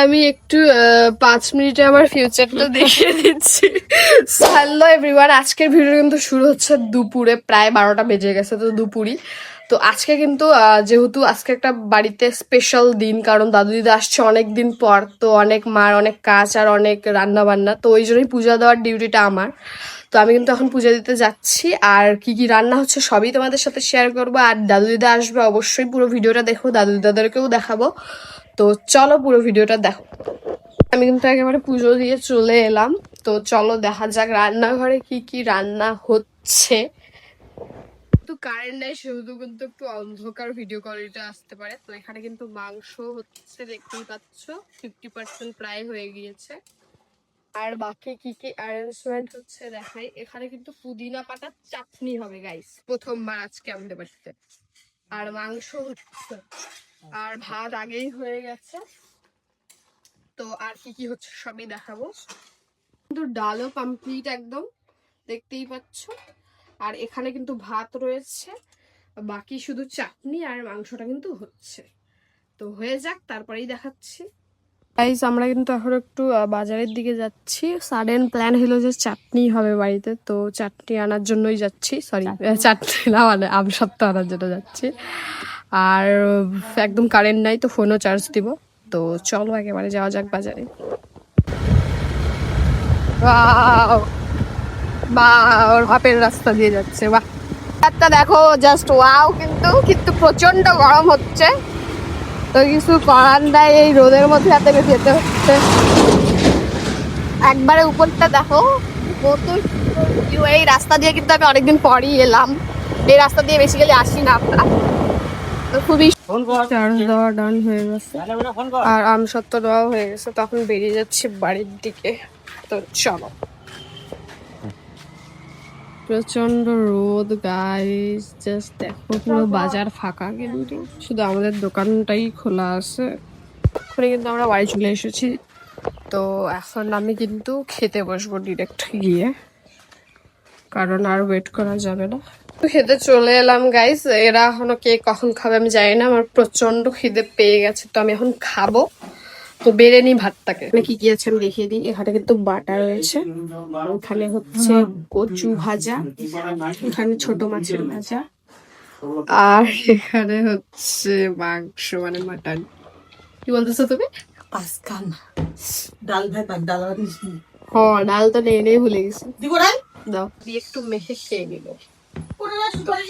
আমি একটু 5 মিনিটে আমার ফিউচারটা দেখিয়ে দিচ্ছি। হ্যালো এভরিওয়ান, আজকের ভিডিও কিন্তু শুরু হচ্ছে দুপুরে, প্রায় 12টা বেজে গেছে, তো দুপুরই। তো আজকে কিন্তু যেহেতু আজকে একটা বাড়িতে স্পেশাল দিন, কারণ দাদু দিদা আসছে অনেক দিন পর, তো অনেক মার অনেক কাজ আর অনেক রান্না বান্না, তো ওই জন্যই পূজা দেওয়ার ডিউটিটা আমার। তো আমি কিন্তু এখন পূজা দিতে যাচ্ছি, আর কি কি রান্না হচ্ছে সবই তোমাদের সাথে শেয়ার করবো। আর দাদু দিদা আসবে, অবশ্যই পুরো ভিডিওটা দেখো, দাদু দিদাদেরকেও দেখাবো। তো চলো পুরো ভিডিওটা দেখো। আমি কিন্তু একেবারে পুজো দিয়ে চলে এলাম, তো চলো দেখা যাক রান্নাঘরে কি কি রান্না হচ্ছে। কিন্তু কারেন্ট নেই, সেহেতু কিন্তু একটু অন্ধকার ভিডিও কোয়ালিটি আসতে পারে। তো এখানে কিন্তু মাংস হচ্ছে, দেখতেই পাচ্ছ 50% প্রায় হয়ে গিয়েছে। আর বাকি কি কি অ্যারেঞ্জমেন্ট হচ্ছে দেখাই। এখানে কিন্তু পুদিনা পাতার চাটনি হবে গাইস, প্রথমবার আজকে আমাদের বাড়িতে। আর মাংস হচ্ছে, আর ভাত আগেই হয়ে গেছে। তো আর কি কি হচ্ছে সবই দেখাবো। কিন্তু ডালও কমপ্লিট একদম, দেখতেই পাচ্ছ। আর এখানে কিন্তু ভাত রয়েছে, বাকি শুধু চাটনি আর মাংসটা কিন্তু হচ্ছে। তো হয়ে যাক, তারপরেই দেখাচ্ছি। গাইস, আমরা কিন্তু এখন একটু বাজারের দিকে যাচ্ছি। সাডেন প্ল্যান হলো যে চাটনি হবে বাড়িতে, তো চাটনি আনার জন্যই যাচ্ছি। সরি, চাটনি না, মানে আমসত্ত্ব আনার জন্য যাচ্ছি। আর একদম কারেন্ট নাই, তো ফোনও চার্জ দিব। তো চলো একেবারে যাওয়া যাক বাজারে। বা ওর বাপের রাস্তা দিয়ে যাচ্ছে, বাহ দেখো জাস্ট ওয়াও। কিন্তু কিন্তু প্রচন্ড গরম হচ্ছে, তো কিছু করার নাই, এই রোদের মধ্যে হাতে যেতে হচ্ছে। একবারে উপরটা দেখো, কত এই রাস্তা দিয়ে কিন্তু আমি অনেকদিন পরই এলাম। এই রাস্তা দিয়ে বেসিক্যালি আসি না আমরা। তো খুবই চার্জ দেওয়া ডান হয়ে গেছে, আর আমসত্ত্ব দেওয়া হয়ে গেছে। তখন বেরিয়ে যাচ্ছি বাড়ির দিকে। তো চলো। প্রচন্ড রোদ গাইস, জাস্ট দেখো পুরো বাজার ফাঁকা, কিন্তু শুধু আমাদের দোকানটাই খোলা আছে। ওখানে কিন্তু আমরা বাড়ি চলে এসেছি। তো এখন আমি কিন্তু খেতে বসবো ডিরেক্ট গিয়ে, কারণ আর ওয়েট করা যাবে না। তো খেতে চলে এলাম গাইস। এরা এখনো কে কখন খাবে আমি জানি না, আমার প্রচন্ড খিদে পেয়ে গেছে, তো আমি এখন খাবো। তো বেড়ে নি ভাতটাকে। কি কি আছে আমি দেখিয়ে দিই। এখানে কিন্তু বাটা রয়েছে, এখানে হচ্ছে কচু ভাজা, এখানে ছোট মাছের ভাজা, আর এখানে হচ্ছে মাংস মানে মাটন। কি বলতেছো তুমি? ডাল ভাত ডাল হ্যাঁ, ডাল তো নেই ভুলে গেছি। দাও দিয়ে একটু মেখে খেয়ে নিল।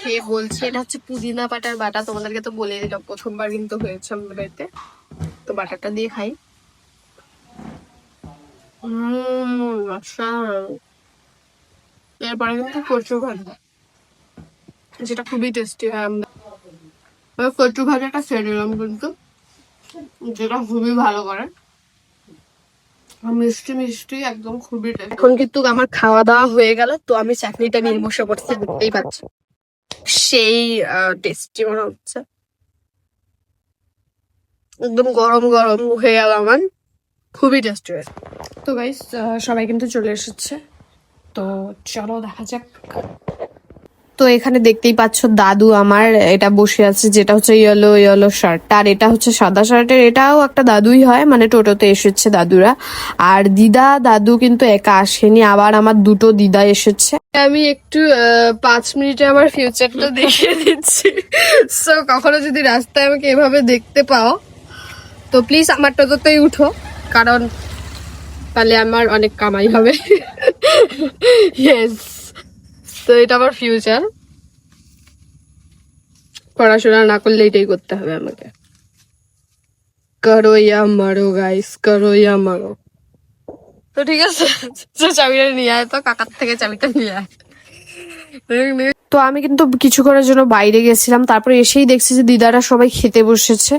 খেয়ে বলছি এটা হচ্ছে পুদিনা পাতার বাটা। তোমাদেরকে তো বলে দিলাম, প্রথমবার কিন্তু হয়েছে আমাদের বাড়িতে। তো বাটাটা দিয়ে খাই। এরপরে কিন্তু কচু ভাজা, যেটা খুবই টেস্টি হয়। আমরা কচু ভাজাটা খেয়ে নিলাম কিন্তু, যেটা খুবই ভালো করে, মিষ্টি মিষ্টি একদম খুবই টেস্টি। এখন কিন্তু আমার খাওয়া দাওয়া হয়ে গেল, তো আমি চাটনিটা নিয়ে বসে পড়ছি, দেখতেই পাচ্ছি সেই টেস্টি মনে হচ্ছে। একদম গরম গরম হয়ে গেল আমার, খুবই টেস্টি হয়েছে। তো গাইস, সবাই কিন্তু চলে এসেছে, তো চলো দেখা যাক। তো এখানে দেখতেই পাচ্ছ দাদু আমার এটা বসে আছে, যেটা হচ্ছে ইয়েলো ইয়েলো শার্ট, আর এটা হচ্ছে সাদা শার্টের। এটাও একটা দাদুই হয়, মানে টোটোতে এসেছে দাদুরা। আর দিদা দাদু কিন্তু একা আসেনি, আবার আমার দুটো দিদা এসেছে। আমি একটু 5 মিনিটে আমার ফিউচারটা দেখিয়ে দিচ্ছি। সো কখনো যদি রাস্তায় আমাকে এভাবে দেখতে পাও, তো প্লিজ আমার টোটোতেই উঠো, কারণ তাহলে আমার অনেক কামাই হবে। ইয়েস, তো এটা আমার ফিউচার। পড়াশোনা না করলে এটাই করতে হবে আমাকে। করো ইয়া মারো গাইস, করো ইয়া মারো। তো ঠিক আছে, চাবিটা নিয়ে আয়, তো কাকার থেকে চাবিটা নিয়ে আয়। তো আমি কিন্তু কিছুক্ষণের জন্য বাইরে গেছিলাম, তারপরে এসেই দেখছি যে দিদারা সবাই খেতে বসেছে।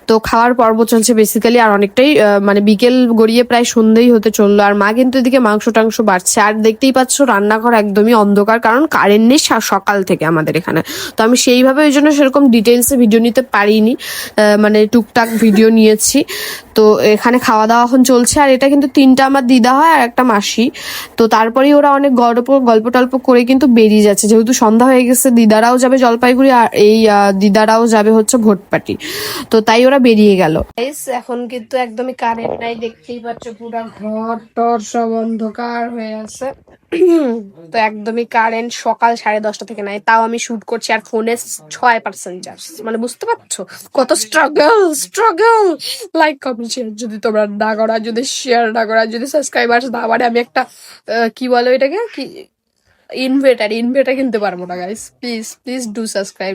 তো খাওয়ার পর্ব চলছে বেসিক্যালি, আর অনেকটাই মানে বিকেল গড়িয়ে প্রায় সন্ধ্যেই হতে চললো। আর মা কিন্তু এদিকে মাংস টাংস বাড়ছে, আর দেখতেই পাচ্ছ রান্নাঘর একদমই অন্ধকার, কারণ কারেন্ট নেই সকাল থেকে আমাদের এখানে। তো আমি সেইভাবে ওই জন্য সেরকম ডিটেলসে ভিডিও নিতে পারিনি, মানে টুকটাক ভিডিও নিয়েছি। তো এখানে খাওয়া দাওয়া এখন চলছে, আর এটা কিন্তু 3টা আমার দিদা হয় আর একটা মাসি। তো তারপরেই ওরা অনেক গল্প টল্প করে কিন্তু বেরিয়ে যাচ্ছে, যেহেতু সন্ধ্যা সন্ধ্যা হয়ে গেছে, দিদারাও যাবে জলপাইগুড়ি আর এই দিদারাও যাবে হচ্ছে ভোটপাটি, তো তাই ওরা বেরিয়ে গেল। এখন কিন্তু একদমই কারেন্ট নাই, দেখতেই পাচ্ছ পুরো ঘর টর সব অন্ধকার হয়ে আছে। তো একদমই কারেন্ট সকাল 10:30 থেকে নাই, তাও আমি শুট করছি আর ফোনে 6% চার্জ, মানে বুঝতে পারছো কত স্ট্রাগল। লাইক কমেন্ট শেয়ার যদি তোমরা না করা, যদি শেয়ার না করা, যদি সাবস্ক্রাইবার না বাড়ে, আমি একটা কি বলো এটাকে, কি ইনভার্টার কিনতে পারবো না guys. Please please do subscribe.